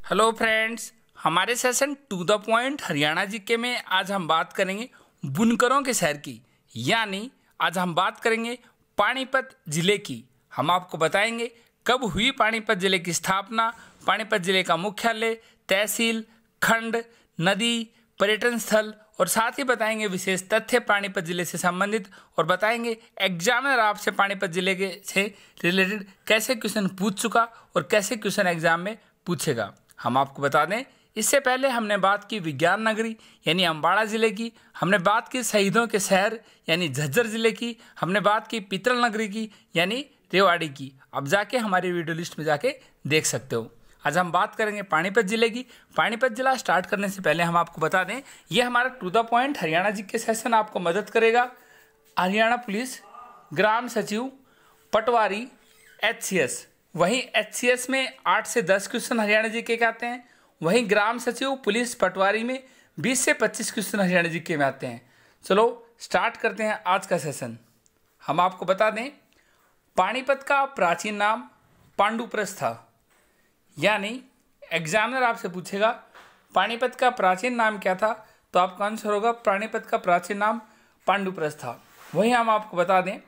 Hello friends, हमारे session to the point Haryana GK में आज हम बात करेंगे बुनकरों के शहर की, यानी आज हम बात करेंगे पानीपत जिले की। हम आपको बताएंगे कब हुई पानीपत जिले की स्थापना, पानीपत जिले का मुख्यालय, तहसील, खंड, नदी, पर्यटन स्थल और साथ ही बताएंगे विशेष तथ्य पानीपत जिले से संबंधित और बताएंगे एग्जामिनर आपसे पानीपत जिले के से रिलेटेड कैसे क्वेश्चन पूछ चुका और कैसे क्वेश्चन एग्जाम में पूछेगा। हम आपको बता दें, इससे पहले हमने बात की विज्ञान नगरी यानी अम्बाड़ा जिले की, हमने बात की शहीदों के शहर यानी झज्जर जिले की, हमने बात की पितल नगरी की यानी रेवाड़ी की। अब जाके हमारी वीडियो लिस्ट में जाके देख सकते हो। आज हम बात करेंगे पानीपत जिले की। पानीपत जिला स्टार्ट करने से पहले हम आपको बता दें, यह हमारा टू द पॉइंट हरियाणा जी के सेशन आपको मदद करेगा। हरियाणा पुलिस, ग्राम सचिव, पटवारी, HCS, वहीं HCS में 8 से 10 क्वेश्चन हरियाणा जी के आते हैं। वहीं ग्राम सचिव, पुलिस, पटवारी में 20 से 25 क्वेश्चन हरियाणा जी के में आते हैं। चलो स्टार्ट करते हैं आज का सेशन। हम आपको बता दें, पानीपत का प्राचीन नाम पांडुप्रस्थ था, यानी एग्जामिनर आपसे पूछेगा पानीपत का प्राचीन नाम क्या था, तो आपका आंसर होगा पानीपत का प्राचीन नाम पांडुप्रस्थ था। वहीं हम आपको बता दें,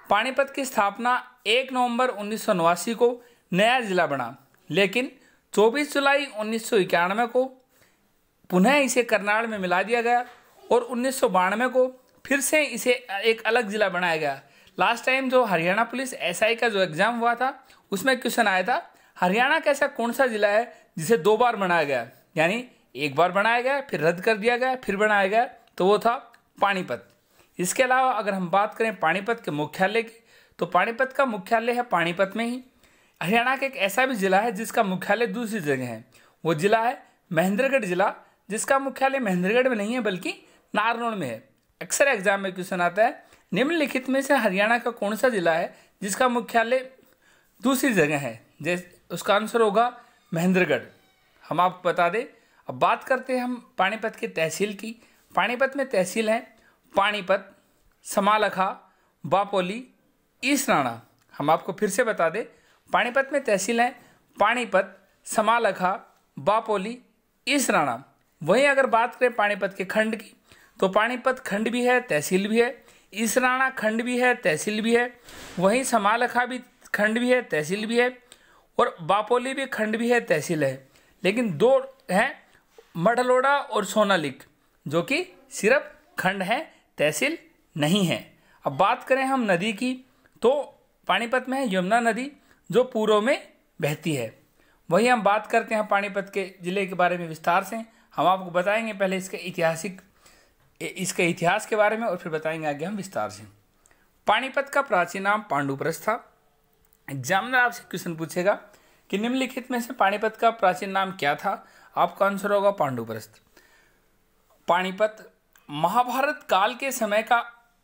पानीपत की स्थापना 1 नवंबर 1989 को नया जिला बना, लेकिन 24 जुलाई 1991 को पुनः इसे करनाल में मिला दिया गया और 1992 को फिर से इसे एक अलग जिला बनाया गया। लास्ट टाइम जो हरियाणा पुलिस SI का जो एग्जाम हुआ था, उसमें क्वेश्चन आया था हरियाणा का ऐसा कौन सा जिला है जिसे 2 बार बनाया गया, यानी एक बार बनाया गया फिर रद्द कर दिया गया फिर बनाया गया, तो वो था पानीपत। इसके अलावा अगर हम बात करें पानीपत के मुख्यालय की, तो पानीपत का मुख्यालय है पानीपत में ही। हरियाणा का एक ऐसा भी जिला है जिसका मुख्यालय दूसरी जगह है, वो जिला है महेंद्रगढ़ जिला, जिसका मुख्यालय महेंद्रगढ़ में नहीं है बल्कि नारनौल में है। अक्सर एग्जाम में क्वेश्चन आता है, निम्नलिखित में से हरियाणा का कौन सा जिला है जिसका मुख्यालय दूसरी जगह है, जैसे उसका आंसर होगा महेंद्रगढ़। हम आपको बता दें, अब बात करते हैं हम पानीपत के तहसील की। पानीपत में तहसील है पानीपत, समालखा, बापोली, ईस्ट राणा। हम आपको फिर से बता दें, पानीपत में तहसील है पानीपत, समालखा, बापोली, ईस्ट राणा। वहीं अगर बात करें पानीपत के खंड की, तो पानीपत खंड भी है तहसील भी है, ईस्ट राणा खंड भी है तहसील भी है, वहीं समालखा भी खंड भी है तहसील भी है और बापोली भी खंड भी है तहसील है। लेकिन 2 हैं, मढ़लोड़ा और सोनालिक, जो कि सिर्फ खंड है तहसील नहीं है। अब बात करें हम नदी की, तो पानीपत में है यमुना नदी जो पूर्व में बहती है। वही हम बात करते हैं पानीपत के ज़िले के बारे में विस्तार से। हम आपको बताएंगे पहले इसके इतिहास के बारे में और फिर बताएंगे आगे हम विस्तार से। पानीपत का प्राचीन नाम पांडुप्रस्थ था। एग्जामिनर आपसे क्वेश्चन पूछेगा कि निम्नलिखित में से पानीपत का प्राचीन नाम क्या था, आपका आंसर होगा पांडुप्रस्थ। पानीपत महाभारत काल के समय का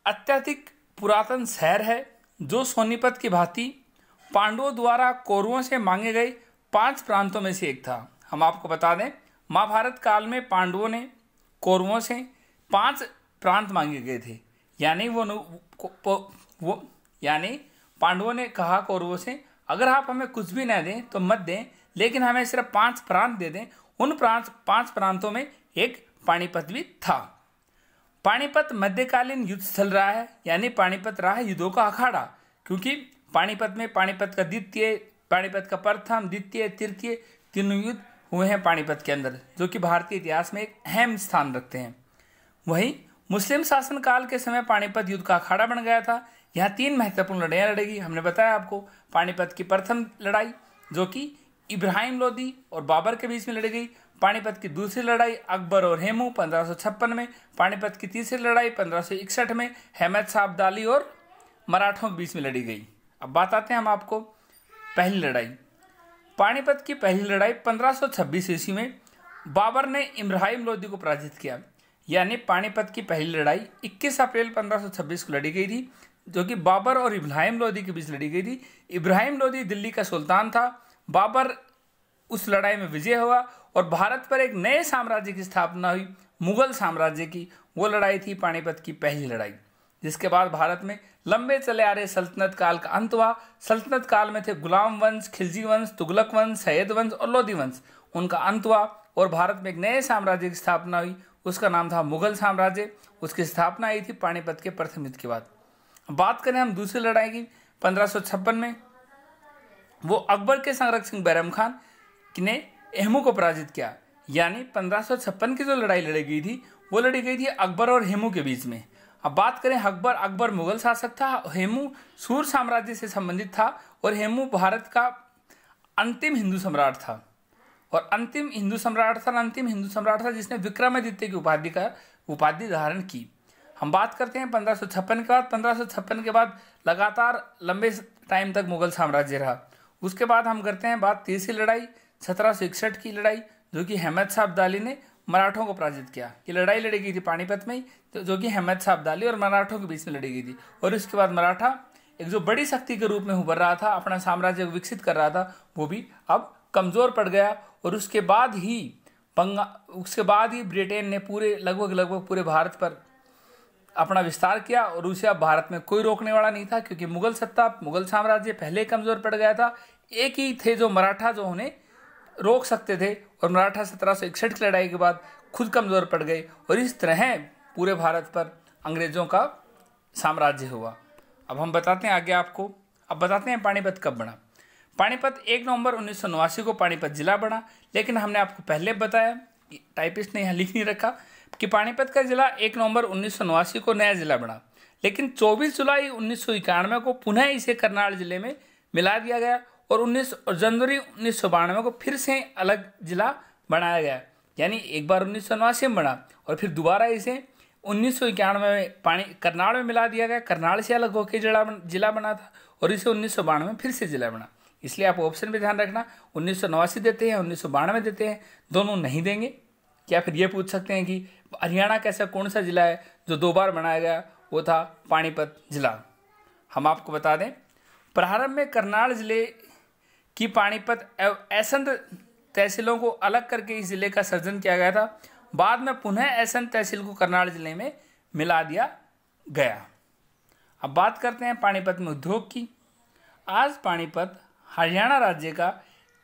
अत्यधिक पुरातन शहर है, जो सोनीपत की भांति पांडवों द्वारा कौरवों से मांगे गए 5 प्रांतों में से एक था। हम आपको बता दें, महाभारत काल में पांडवों ने कौरवों से 5 प्रांत मांगे गए थे, यानी पांडवों ने कहा कौरवों से, अगर आप हमें कुछ भी न दें तो मत दें, लेकिन हमें सिर्फ 5 प्रांत दे दें। उन 5 प्रांतों में एक पानीपत भी था। पानीपत मध्यकालीन युद्ध स्थल रहा है, यानी पानीपत रहा है युद्धों का अखाड़ा, क्योंकि पानीपत में पानीपत का प्रथम, द्वितीय, तृतीय तीनों युद्ध हुए हैं पानीपत के अंदर, जो कि भारतीय इतिहास में एक अहम स्थान रखते हैं। वहीं मुस्लिम शासन काल के समय पानीपत युद्ध का अखाड़ा बन गया था। यहाँ 3 महत्वपूर्ण लड़ाइयाँ लड़ेगी। हमने बताया आपको, पानीपत की प्रथम लड़ाई जो कि इब्राहिम लोदी और बाबर के बीच में लड़ी गई, पानीपत की दूसरी लड़ाई अकबर और हेमू 1556 में, पानीपत की तीसरी लड़ाई 1561 में अहमद शाह अब्दाली और मराठों के बीच में लड़ी गई। अब बात आते हैं हम आपको पहली लड़ाई। पानीपत की पहली लड़ाई 1526 ईस्वी में बाबर ने इब्राहिम लोदी को पराजित किया, यानी पानीपत की पहली लड़ाई 21 अप्रैल 1526 को लड़ी गई थी, जो कि बाबर और इब्राहिम लोदी के बीच लड़ी गई थी। इब्राहिम लोदी दिल्ली का सुल्तान था। बाबर उस लड़ाई में विजय हुआ और भारत पर एक नए साम्राज्य की स्थापना हुई, मुगल साम्राज्य की। वो लड़ाई थी पानीपत की पहली लड़ाई, जिसके बाद भारत में लंबे चले आ रहे सल्तनत काल का अंत हुआ। सल्तनत काल में थे गुलाम वंश, खिलजी वंश, तुगलक वंश, सैयद वंश और लोधी वंश। उनका अंत हुआ और भारत में एक नए साम्राज्य की स्थापना हुई। उसका नाम था मुगल साम्राज्य। उसकी स्थापना हुई थी पानीपत के प्रथम युद्ध के बाद। बात करें हम दूसरी लड़ाई की, 1556 में वो अकबर के संरक्षक सिंह बैरम खान ने हेमू को पराजित किया। यानी 1556 की जो लड़ाई लड़ी गई थी वो लड़ी गई थी अकबर और हेमू के बीच में। अब बात करें अकबर मुगल शासक था, हेमू सूर साम्राज्य से संबंधित था और हेमू भारत का अंतिम हिंदू सम्राट था और अंतिम हिंदू सम्राट था जिसने विक्रमादित्य की उपाधि धारण की। हम बात करते हैं 1556 के बाद। 1556 के बाद लगातार लंबे टाइम तक मुगल साम्राज्य रहा। उसके बाद हम करते हैं बात तीसरी लड़ाई 1761 की लड़ाई, जो कि अहमद शाह अब्दाली ने मराठों को पराजित किया। ये लड़ाई लड़ी गई थी पानीपत में ही, तो जो कि अहमद शाह अब्दाली और मराठों के बीच में लड़ी गई थी। और इसके बाद मराठा एक जो बड़ी शक्ति के रूप में उभर रहा था, अपना साम्राज्य को विकसित कर रहा था, वो भी अब कमजोर पड़ गया। और उसके बाद ही ब्रिटेन ने लगभग पूरे भारत पर अपना विस्तार किया और उसे अब भारत में कोई रोकने वाला नहीं था, क्योंकि मुगल साम्राज्य पहले कमजोर पड़ गया था। एक ही थे जो मराठा, जो उन्हें रोक सकते थे, और मराठा 1761 की लड़ाई के बाद खुद कमजोर पड़ गए और इस तरह पूरे भारत पर अंग्रेजों का साम्राज्य हुआ। अब हम बताते हैं आगे आपको। अब बताते हैं पानीपत कब बना। पानीपत 1 नवंबर 1989 को पानीपत जिला बना। लेकिन हमने आपको पहले बताया, टाइपिस्ट ने यहाँ लिख नहीं रखा, कि पानीपत का जिला 1 नवंबर 1989 को नया जिला बना। लेकिन 24 जुलाई 1991 को पुनः इसे करनाल जिले में मिला दिया गया और जनवरी 1992 को फिर से अलग जिला बनाया गया। यानी एक बार 1989 में बना और फिर दोबारा इसे 1991 में करनाल में मिला दिया गया। करनाल से अलग होकर जिला बना था और इसे 1992 में फिर से जिला बना। इसलिए आप ऑप्शन में ध्यान रखना, 1989 देते हैं, 1992 देते हैं, दोनों नहीं देंगे। क्या फिर ये पूछ सकते हैं कि हरियाणा का ऐसा कौन सा जिला है जो 2 बार बनाया गया? वो था पानीपत जिला। हम आपको बता दें, प्रारंभ में करनाल जिले की पानीपत एवं ऐसंत तहसीलों को अलग करके इस जिले का सृजन किया गया था। बाद में पुनः ऐसंत तहसील को करनाल जिले में मिला दिया गया। अब बात करते हैं पानीपत में उद्योग की। आज पानीपत हरियाणा राज्य का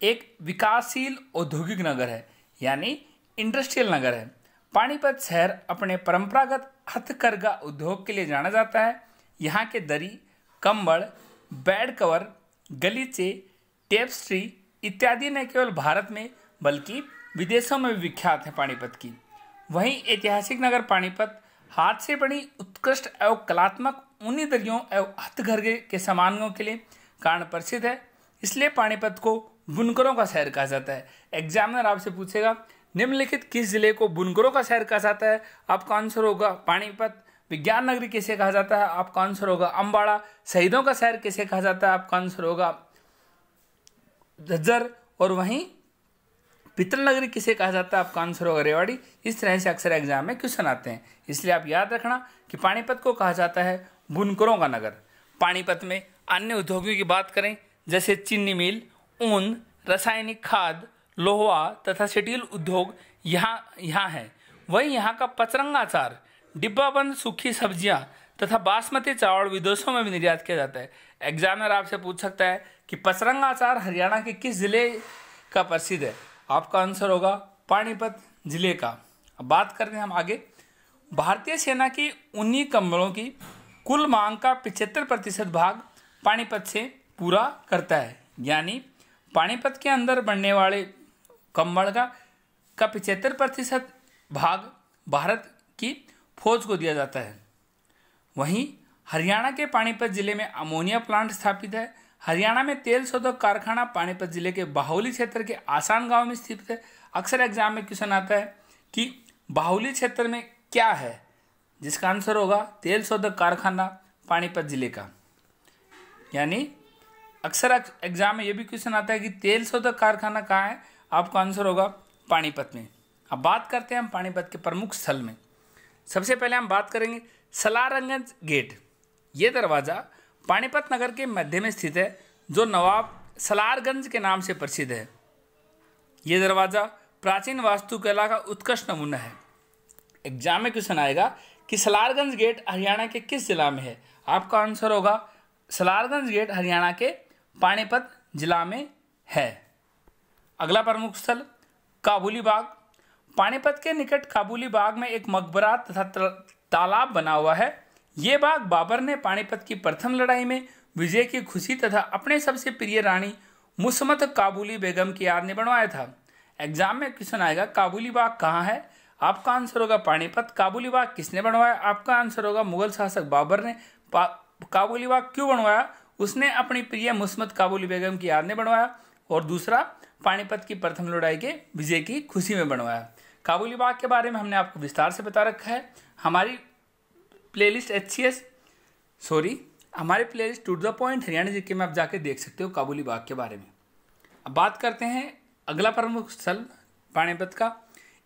एक विकासशील औद्योगिक नगर है, यानी इंडस्ट्रियल नगर है। पानीपत शहर अपने परंपरागत हथकरघा उद्योग के लिए जाना जाता है। यहाँ के दरी, कंबल, बेड कवर, गलीचे, टेप्स्ट्री इत्यादि न केवल भारत में बल्कि विदेशों में भी विख्यात है पानीपत की। वहीं ऐतिहासिक नगर पानीपत हाथ से बनी उत्कृष्ट एवं कलात्मक ऊनी दरियों एवं हथकरघे के सामानों के लिए कारण प्रसिद्ध है। इसलिए पानीपत को बुनकरों का शहर कहा जाता है। एग्जामिनर आपसे पूछेगा, निम्नलिखित किस जिले को बुनकरों का शहर कहा जाता है? आपका आंसर होगा पानीपत। विज्ञान नगरी किसे कहा जाता है? आपका आंसर होगा अम्बाड़ा। शहीदों का शहर किसे कहा जाता है? आपका आंसर होगा झज्जर। और वहीं पितल नगरी किसे कहा जाता है? आपका आंसर होगा रेवाड़ी। इस तरह से अक्सर एग्जाम में क्वेश्चन आते हैं, इसलिए आप याद रखना कि पानीपत को कहा जाता है बुनकरों का नगर। पानीपत में अन्य उद्योगों की बात करें, जैसे चीनी मिल, ऊन, रासायनिक खाद, लोहा तथा स्टील उद्योग यहाँ है। वहीं यहाँ का पचरंगा अचार, डिब्बाबंद सूखी सब्जियाँ तथा बासमती चावल विदेशों में भी निर्यात किया जाता है। एग्जामिनर आपसे पूछ सकता है कि पचरंगा अचार हरियाणा के किस जिले का प्रसिद्ध है? आपका आंसर होगा पानीपत जिले का। अब बात करते हैं हम आगे। भारतीय सेना की ऊनी कंबलों की कुल मांग का 75% भाग पानीपत से पूरा करता है। यानी पानीपत के अंदर बनने वाले कंबल का 75% भाग भारत की फौज को दिया जाता है। वहीं हरियाणा के पानीपत जिले में अमोनिया प्लांट स्थापित है। हरियाणा में तेल शोधक कारखाना पानीपत जिले के बाहुली क्षेत्र के आसान गांव में स्थित है। अक्सर एग्जाम में क्वेश्चन आता है कि बाहुली क्षेत्र में क्या है, जिसका आंसर होगा तेल शोधक कारखाना पानीपत जिले का। यानी अक्सर एग्जाम में यह भी क्वेश्चन आता है कि तेल शोधक कारखाना कहाँ है? आपका आंसर होगा पानीपत में। अब बात करते हैं हम पानीपत के प्रमुख स्थल में। सबसे पहले हम बात करेंगे सलारगंज गेट। ये दरवाज़ा पानीपत नगर के मध्य में स्थित है, जो नवाब सलारगंज के नाम से प्रसिद्ध है। ये दरवाज़ा प्राचीन वास्तुकला का उत्कृष्ट नमूना है। एग्जाम में क्वेश्चन आएगा कि सलारगंज गेट हरियाणा के किस जिला में है? आपका आंसर होगा सलारगंज गेट हरियाणा के पानीपत जिला में है। अगला प्रमुख स्थल काबुली बाग। पानीपत के निकट काबुली बाग में एक मकबरा तथा तालाब बना हुआ है। ये बाग बाबर ने पानीपत की प्रथम लड़ाई में विजय की खुशी तथा अपने सबसे प्रिय रानी मुसम्मत काबुली बेगम की याद में बनवाया था। एग्जाम में क्वेश्चन आएगा काबुली बाग कहाँ है, आपका आंसर होगा पानीपत। काबुली बाग किसने बनवाया, आपका आंसर होगा मुगल शासक बाबर ने। काबुली बाग क्यों बनवाया, उसने अपनी प्रिय मुसम्मत काबुली बेगम की याद में बनवाया। और दूसरा, पानीपत की प्रथम लड़ाई के विजय की खुशी में बनवाया। काबुली बाग के बारे में हमने आपको विस्तार से बता रखा है। हमारी प्लेलिस्ट हमारे playlist to the point Haryana GK में आप जाके देख सकते हो काबुली बाग के बारे में। अब बात करते हैं अगला प्रमुख स्थल पानीपत का,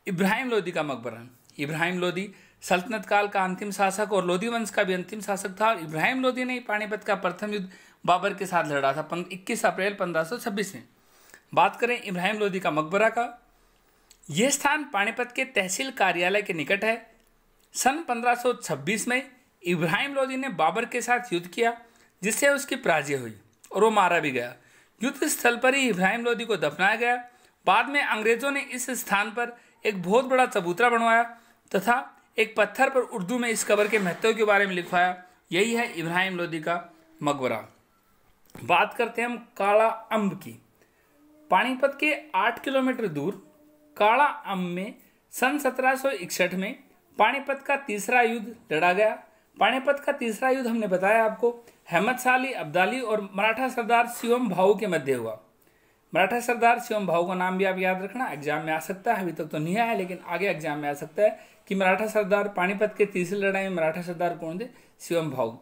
इब्राहिम लोदी का मकबरा। इब्राहिम लोदी सल्तनत काल का अंतिम शासक और लोदी वंश का भी अंतिम शासक था। और इब्राहिम लोदी ने पानीपत का प्रथम युद्ध बाबर के साथ लड़ा था 21 अप्रैल 1526 में। बात करें इब्राहिम लोदी का मकबरा का, यह स्थान पानीपत के तहसील कार्यालय के निकट है। सन 1526 में इब्राहिम लोदी ने बाबर के साथ युद्ध किया, जिससे उसकी पराजय हुई और वो मारा भी गया। युद्ध स्थल पर ही इब्राहिम लोदी को दफनाया गया। बाद में अंग्रेजों ने इस स्थान पर एक बहुत बड़ा चबूतरा बनवाया तथा एक पत्थर पर उर्दू में इस कब्र के महत्व के बारे में लिखवाया। यही है इब्राहिम लोदी का मकबरा। बात करते हैं हम काला अम्ब की। पानीपत के 8 किलोमीटर दूर काला अम्ब में सन 1761 में पानीपत का तीसरा युद्ध लड़ा गया। पानीपत का तीसरा युद्ध हमने बताया आपको अहमद शाह अली अब्दाली और मराठा सरदार शिवम भाऊ के मध्य हुआ। मराठा सरदार शिवम भाऊ का नाम भी आप याद रखना, एग्जाम में आ सकता है। अभी तक तो नहीं आया लेकिन आगे एग्जाम में आ सकता है कि मराठा सरदार, पानीपत के तीसरी लड़ाई में मराठा सरदार कौन थे, शिवम भाऊ।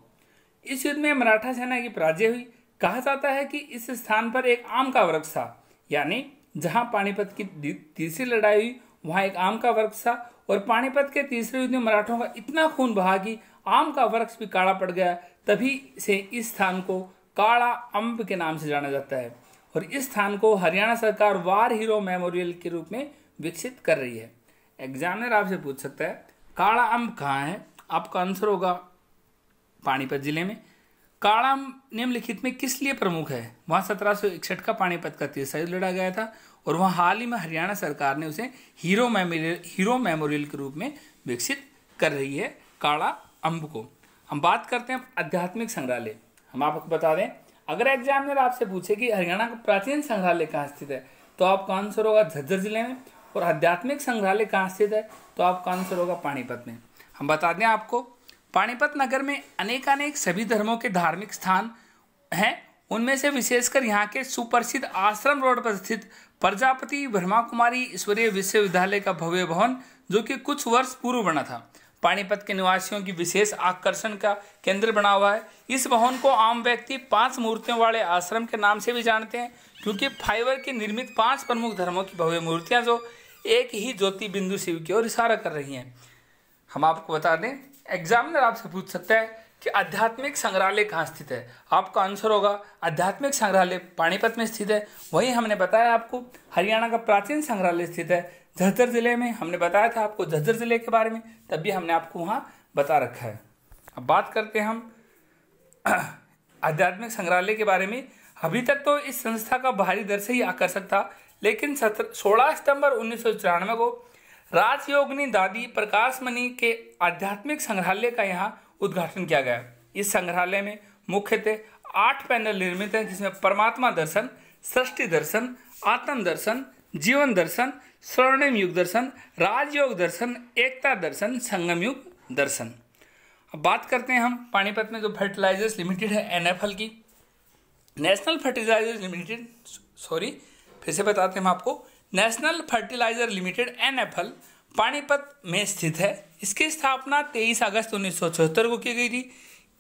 इस युद्ध में मराठा सेना की पराजय हुई। कहा जाता है कि इस स्थान पर एक आम का वृक्ष था, यानी जहां पानीपत की तीसरी लड़ाई हुई वहां एक आम का वृक्ष था। और पानीपत के तीसरे युद्ध में मराठों का इतना खून बहा कि आम का वृक्ष भी काला पड़ गया। तभी से इस स्थान को काला अम्ब के नाम से जाना जाता है। और इस स्थान को हरियाणा सरकार वार हीरो मेमोरियल के रूप में विकसित कर रही है। एग्जामिनर आपसे पूछ सकता है काला अम्ब कहाँ है, आपका आंसर होगा पानीपत जिले में। काला अम्ब निम्नलिखित में किस लिए प्रमुख है, वहाँ 1761 का पानीपत का तीसरा युद्ध लड़ा गया था और वहाँ हाल ही में हरियाणा सरकार ने उसे हीरो मेमोरियल के रूप में विकसित कर रही है काला अम्ब को। हम बात करते हैं आध्यात्मिक संग्रहालय। हम आपको बता दें, अगर एग्जामिनर आपसे पूछे कि हरियाणा का प्राचीन संग्रहालय कहाँ स्थित है तो आपका आंसर होगा झज्जर जिले में। और आध्यात्मिक संग्रहालय कहाँ स्थित है तो आपका आंसर होगा पानीपत में। हम बता दें आपको, पानीपत नगर में अनेकानेक सभी धर्मों के धार्मिक स्थान हैं। उनमें से विशेषकर यहाँ के सुप्रसिद्ध आश्रम रोड पर स्थित प्रजापति ब्रह्मा कुमारी ईश्वरीय विश्वविद्यालय का भव्य भवन, जो कि कुछ वर्ष पूर्व बना था, पानीपत के निवासियों की विशेष आकर्षण का केंद्र बना हुआ है। इस भवन को आम व्यक्ति 5 मूर्तियों वाले आश्रम के नाम से भी जानते हैं, क्योंकि फाइबर की निर्मित 5 प्रमुख धर्मों की भव्य मूर्तियां जो एक ही ज्योति बिंदु शिव की ओर इशारा कर रही हैं। हम आपको बता दें, एग्जामिनर आपसे पूछ सकता है कि आध्यात्मिक संग्रहालय कहाँ स्थित है, आपका आंसर होगा आध्यात्मिक संग्रहालय पानीपत में स्थित है। वही हमने बताया आपको हरियाणा का प्राचीन संग्रहालय स्थित है झज्जर जिले में। हमने बताया था आपको झज्जर जिले के बारे में, तब भी हमने आपको वहाँ बता रखा है। अब बात करते हैं हम आध्यात्मिक संग्रहालय के बारे में। अभी तक तो इस संस्था का बाहरी दृश्य ही आकर्षक था, लेकिन 16 सितंबर 1994 को राजयोगिनी दादी प्रकाश मणि के आध्यात्मिक संग्रहालय का यहाँ उद्घाटन किया गया। इस संग्रहालय में मुख्यतः 8 पैनल निर्मित हैं, जिसमें परमात्मा दर्शन, सृष्टि दर्शन, आत्म दर्शन, जीवन दर्शन, स्वर्णिम युग दर्शन, राजयोग दर्शन, एकता दर्शन, संगम युग दर्शन। अब बात करते हैं हम पानीपत में जो फर्टिलाइजर्स लिमिटेड है NFL की, नेशनल फर्टिलाइजर्स लिमिटेड, फिर से बताते हैं हम आपको, national fertilizer limited NFL Panipat में स्थित है। इसकी स्थापना 23 अगस्त 1974 को की गई थी।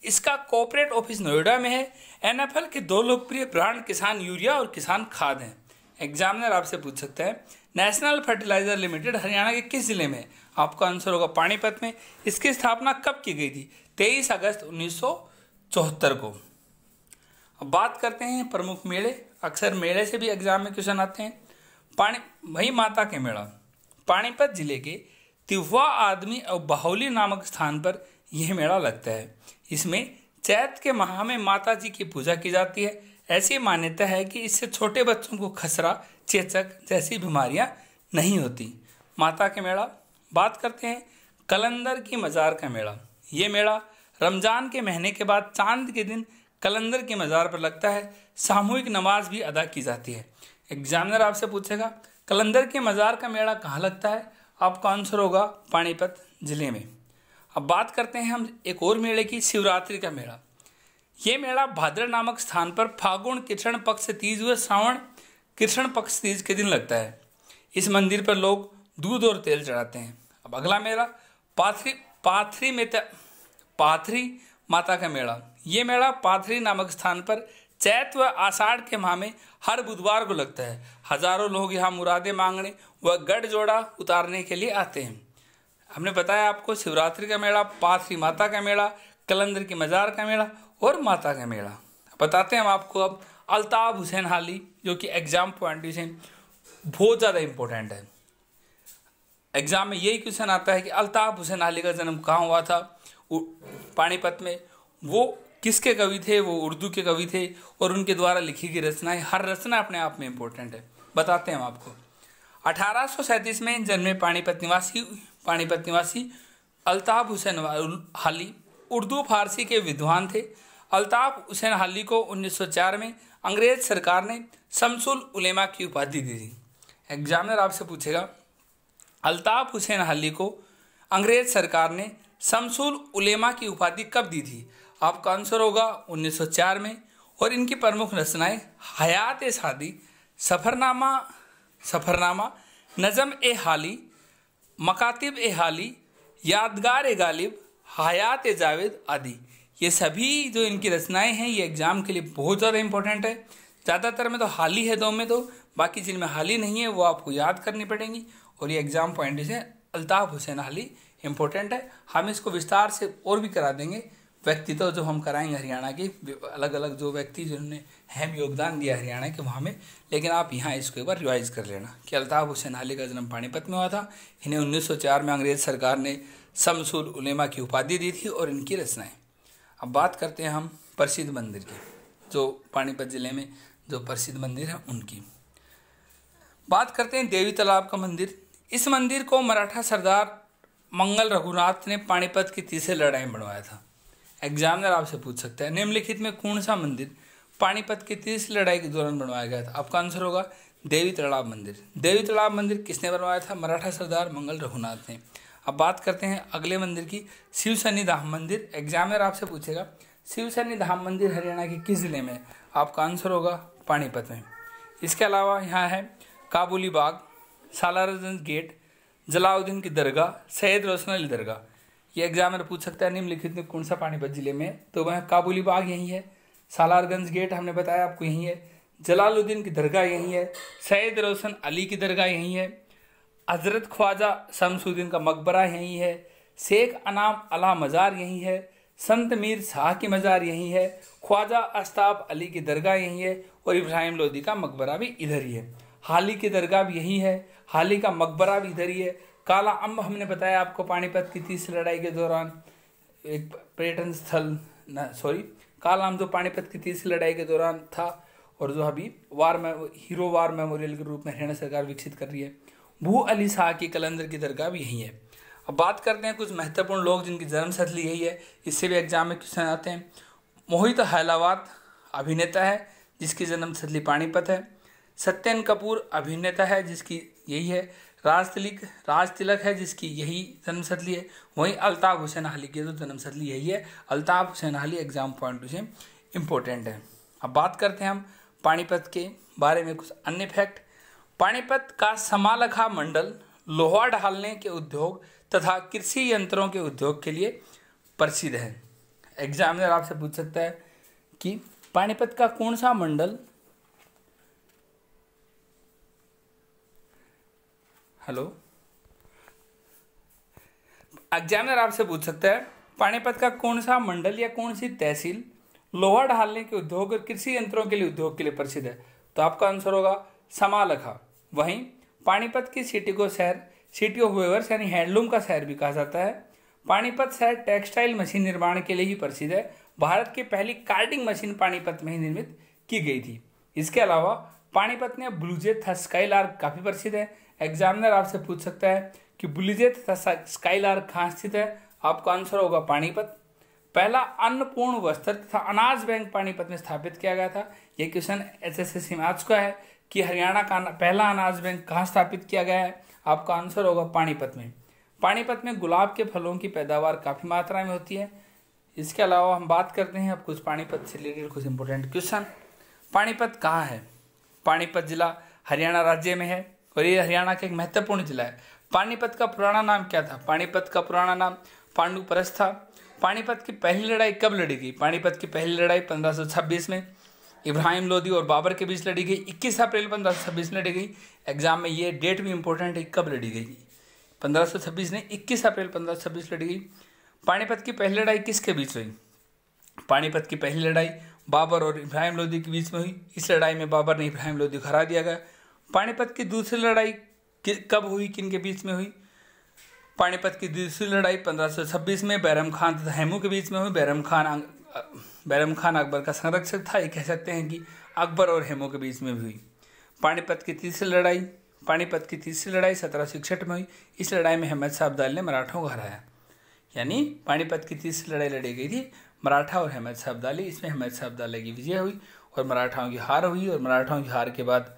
इसका कॉर्पोरेट ऑफिस नोएडा में है। NFL के 2 लोकप्रिय ब्रांड किसान यूरिया और किसान खाद हैं। एग्जामिनर आपसे पूछ सकता है नेशनल फर्टिलाइजर लिमिटेड हरियाणा के किस जिले में, आपका आंसर होगा पानीपत में। इसकी स्थापना कब की गई थी, 23 अगस्त 1974 को। अब बात करते हैं प्रमुख मेले। अक्सर मेले से भी एग्जाम में क्वेश्चन आते हैं। वही माता के मेला, पानीपत जिले के तिहुआ आदमी और बाहुली नामक स्थान पर यह मेला लगता है। इसमें चैत के माह में माता जी की पूजा की जाती है। ऐसी मान्यता है कि इससे छोटे बच्चों को खसरा, चेचक जैसी बीमारियां नहीं होती। माता के मेला। बात करते हैं कलंदर की मज़ार का मेला। ये मेला रमज़ान के महीने के बाद चांद के दिन कलंदर की मज़ार पर लगता है। सामूहिक नमाज भी अदा की जाती है। एग्जामिनर आपसे पूछेगा कलंदर की मज़ार का मेला कहाँ लगता है, आपका आंसर होगा पानीपत जिले में। अब बात करते हैं हम एक और मेले की, शिवरात्रि का मेला। ये मेला भाद्र नामक स्थान पर फागुन कृष्ण पक्ष तीज व श्रावण कृष्ण पक्ष तीज के दिन लगता है। इस मंदिर पर लोग दूध और तेल चढ़ाते हैं। अब अगला मेला पाथरी माता का मेला। ये मेला पाथरी नामक स्थान पर चैत व आषाढ़ के माह में हर बुधवार को लगता है। हजारों लोग यहाँ मुरादें मांगने व गढ़ जोड़ा उतारने के लिए आते हैं। हमने बताया आपको शिवरात्रि का मेला, पाथरी माता का मेला, कलंदर की मज़ार का मेला और माता का मेला। बताते हैं हम आपको अब अल्ताफ हुसैन हाली, जो कि एग्जाम पॉइंट से बहुत ज़्यादा इम्पोर्टेंट है। एग्जाम में यही क्वेश्चन आता है कि अल्ताफ हुसैन हाली का जन्म कहाँ हुआ था, पानीपत में। वो किसके कवि थे, वो उर्दू के कवि थे और उनके द्वारा लिखी गई रचनाएं, हर रचना अपने आप में इम्पोर्टेंट है। बताते हैं हम आपको। 1837 में जन्मे पानीपत निवासी अल्ताफ हुसैन हाली उर्दू फारसी के विद्वान थे। अल्ताफ हुसैन हाली को 1904 में अंग्रेज सरकार ने शमसुल उलेमा की उपाधि दी थी। एग्जामिनर आपसे पूछेगा अल्ताफ हुसैन हाली को अंग्रेज सरकार ने शमसुल उलेमा की उपाधि कब दी थी, आपका आंसर होगा 1904 में। और इनकी प्रमुख रचनाएं हयात सादी, सफ़रनामा, नज़म ए हाली, मकातिब ए हाली, यादगार ए गालिब, हयात ए जावेद आदि। ये सभी जो इनकी रचनाएं हैं ये एग्जाम के लिए बहुत ज़्यादा इंपॉर्टेंट है। ज़्यादातर में तो हाली है, दो में तो, बाकी जिनमें हाली नहीं है वो आपको याद करनी पड़ेंगी। और ये एग्जाम पॉइंट से अल्ताफ हुसैन हाली इंपॉर्टेंट है। हम इसको विस्तार से और भी करा देंगे। व्यक्तित्व जो हम कराएंगे हरियाणा की, अलग अलग जो व्यक्ति जिन्होंने अहम योगदान दिया हरियाणा के वहाँ में, लेकिन आप यहाँ इसको एक बार रिवाइज कर लेना कि अल्ताफ हुसैन हाली का जन्म पानीपत में हुआ था। इन्हें 1904 में अंग्रेज सरकार ने शमसुल उलेमा की उपाधि दी थी और इनकी रचनाएं। अब बात करते हैं हम प्रसिद्ध मंदिर की, जो पानीपत जिले में जो प्रसिद्ध मंदिर है उनकी। बात करते हैं देवी तालाब का मंदिर। इस मंदिर को मराठा सरदार मंगल रघुनाथ ने पानीपत की तीसरी लड़ाई में बनवाया था। एग्जामिनर आपसे पूछ सकता है निम्नलिखित में कौन सा मंदिर पानीपत की तीसरी लड़ाई के दौरान बनवाया गया था, आपका आंसर होगा देवी तालाब मंदिर। देवी तालाब मंदिर किसने बनवाया था, मराठा सरदार मंगल रघुनाथ ने। अब बात करते हैं अगले मंदिर की, शिव शनि धाम मंदिर। एग्जामिनर आपसे पूछेगा शिव शनि धाम मंदिर हरियाणा के किस जिले में, आपका आंसर होगा पानीपत में। इसके अलावा यहाँ है काबुली बाग, सालारगंज गेट, जलाउद्दीन की दरगाह, सैयद रोशन अली दरगाह। ये एग्जामिनर पूछ सकता है निम्नलिखित में कौन सा पानीपत जिले में है, तो वह काबुली बाग यही है, सालारगंज गेट हमने बताया आपको यही है, जलालुद्दीन की दरगाह यही है, सैयद रोशन अली की दरगाह यही है, हजरत ख्वाजा शमसुद्दीन का मकबरा यही है, शेख अनाम अला मज़ार यही है, संत मीर शाह की मज़ार यही है, ख्वाजा अस्ताब अली की दरगाह यही है और इब्राहिम लोदी का मकबरा भी इधर ही है। हाली की दरगाह भी यही है, हाली का मकबरा भी इधर ही है। काला अम्ब हमने बताया आपको पानीपत की तीसरी लड़ाई के दौरान एक पर्यटन स्थल, काला अम्ब जो पानीपत की तीसरी लड़ाई के दौरान था और जो अभी हीरो वार मेमोरियल के रूप में हरियाणा सरकार विकसित कर रही है। भू अली शाह की कलंदर की दरगाह भी यही है। अब बात करते हैं कुछ महत्वपूर्ण लोग जिनकी जन्मस्थली यही है, इससे भी एग्जाम में क्वेश्चन आते हैं। मोहित हैलावत अभिनेता है जिसकी जन्मस्थली पानीपत है। सत्यन कपूर अभिनेता है जिसकी यही है। राज तिलक है जिसकी यही जन्मस्थली है। वहीं अल्ताफ हुसैन हाली की तो जन्मस्थली यही है। अल्ताफ हुसैन हाली एग्जाम पॉइंट से इम्पोर्टेंट है। अब बात करते हैं हम पानीपत के बारे में कुछ अन्य फैक्ट। पानीपत का समालखा मंडल लोहा ढालने के उद्योग तथा कृषि यंत्रों के उद्योग के लिए प्रसिद्ध है। एग्जामिनर आपसे पूछ सकता है कि पानीपत का कौन सा मंडल एग्जामिनर आपसे पूछ सकता है पानीपत का कौन सा मंडल या कौन सी तहसील लोहा ढालने के उद्योग और कृषि यंत्रों के लिए उद्योग के लिए प्रसिद्ध है, तो आपका आंसर होगा समालखा। वहीं पानीपत की सिटी को सिटी ऑफ वेवर्स यानी हैंडलूम का शहर भी कहा जाता है। पानीपत शहर टेक्सटाइल मशीन निर्माण के लिए ही प्रसिद्ध है। भारत की पहली कार्डिंग मशीन पानीपत में ही निर्मित की गई थी। इसके अलावा पानीपत में ब्लूजे स्काईलार्क काफ़ी प्रसिद्ध है। एग्जामिनर आपसे पूछ सकता है कि बुलीजे तथा स्काईलार्क कहाँ स्थित है। आपका आंसर होगा पानीपत। पहला अन्नपूर्ण वस्त्र तथा अनाज बैंक पानीपत में स्थापित किया गया था। यह क्वेश्चन एसएससी में आ चुका है कि हरियाणा का पहला अनाज बैंक कहाँ स्थापित किया गया है। आपका आंसर होगा पानीपत में। पानीपत में गुलाब के फलों की पैदावार काफ़ी मात्रा में होती है। इसके अलावा हम बात करते हैं अब कुछ पानीपत से रिलेटेड कुछ इंपॉर्टेंट क्वेश्चन। पानीपत कहाँ है? पानीपत जिला हरियाणा राज्य में है और ये हरियाणा का एक महत्वपूर्ण जिला है। पानीपत का पुराना नाम क्या था? पानीपत का पुराना नाम पांडुपरस था। पानीपत की पहली लड़ाई कब लड़ी गई? पानीपत की पहली लड़ाई 1526 में इब्राहिम लोदी और बाबर के बीच लड़ी गई। 21 अप्रैल 1526 में लड़ी गई। एग्जाम में ये डेट भी इंपॉर्टेंट है, कब लड़ी गई? 1526 ने 21 अप्रैल 1526 लड़ी गई। पानीपत की पहली लड़ाई किसके बीच हुई? पानीपत की पहली लड़ाई बाबर और इब्राहिम लोदी के बीच में हुई। इस लड़ाई में बाबर ने इब्राहिम लोदी को हरा दिया गया। पानीपत की दूसरी लड़ाई कब हुई, किनके बीच में हुई? पानीपत की दूसरी लड़ाई 1526 में बैरम खान तथा हेमू के बीच में हुई। बैरम खान अकबर का संरक्षक था। ये कह सकते हैं कि अकबर और हेमू के बीच में भी हुई। पानीपत की तीसरी लड़ाई 1761 में हुई। इस लड़ाई में अहमद शाह अब्दाली ने मराठों को हराया। यानी पानीपत की तीसरी लड़ाई लड़ी गई थी मराठा और अहमद शाह अब्दाली। इसमें अहमद शाह अब्दाली की विजय हुई और मराठाओं की हार हुई। और मराठाओं की हार के बाद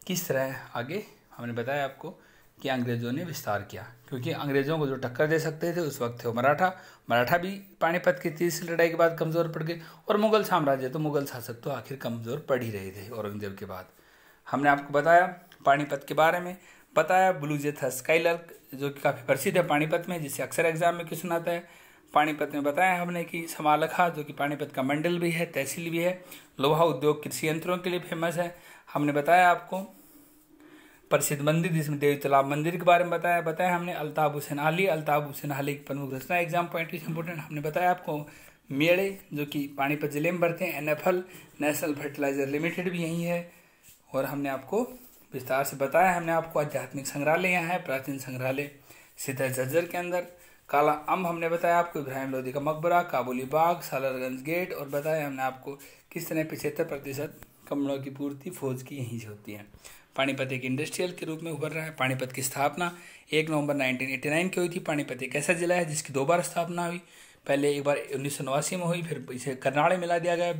किस तरह आगे हमने बताया आपको कि अंग्रेज़ों ने विस्तार किया, क्योंकि अंग्रेज़ों को जो टक्कर दे सकते थे उस वक्त थे वो मराठा भी पानीपत की तीसरी लड़ाई के बाद कमज़ोर पड़ गए। और मुगल साम्राज्य, तो मुगल शासक तो आखिर कमज़ोर पड़ ही रहे थे औरंगजेब के बाद। हमने आपको बताया पानीपत के बारे में, बताया ब्लूजे था स्काईलार्क जो कि काफ़ी प्रसिद्ध है पानीपत में, जिससे अक्सर एग्जाम में क्वेश्चन आता है। पानीपत में बताया हमने कि समालखा जो कि पानीपत का मंडल भी है, तहसील भी है। लोहा उद्योग कृषि यंत्रों के लिए फेमस है। हमने बताया आपको प्रसिद्ध मंदिर जिसमें देवी तालाब मंदिर के बारे में बताया हमने अल्ताफ हुसैन अली की प्रमुख रचना। Exam point is important. हमने बताया आपको मेड़े जो कि पानीपत जिले में बढ़ते हैं। NFL नेशनल फर्टिलाइजर लिमिटेड भी यहीं है। और हमने आपको विस्तार से बताया, हमने आपको आध्यात्मिक संग्रहालय यहाँ है, प्राचीन संग्रहालय स्थित है झज्जर के अंदर। काला अम्ब हमने बताया आपको, इब्राहिम लोदी का मकबरा, काबुली बाग, सालारगंज गेट। और बताया हमने आपको किस तरह 75% कमरों की पूर्ति फौज की यहीं से होती है। पानीपत एक इंडस्ट्रियल के रूप में उभर रहा है। पानीपत की स्थापना 1 नवंबर 1989 की हुई थी। पानीपत एक ऐसा जिला है जिसकी 2 बार स्थापना हुई। पहले एक बार 1989 में हुई, फिर इसे करनाल मिला दिया गया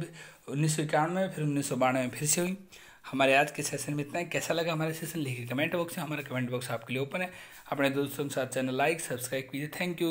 1991 में, फिर 1992 में फिर से हुई। हमारे आज के सेशन में इतना ही। कैसा लगा हमारा सेशन लिखिए कमेंट बॉक्स में। हमारा कमेंट बॉक्स आपके लिए ओपन है। अपने दोस्तों के साथ चैनल लाइक सब्सक्राइब कीजिए। Thank you.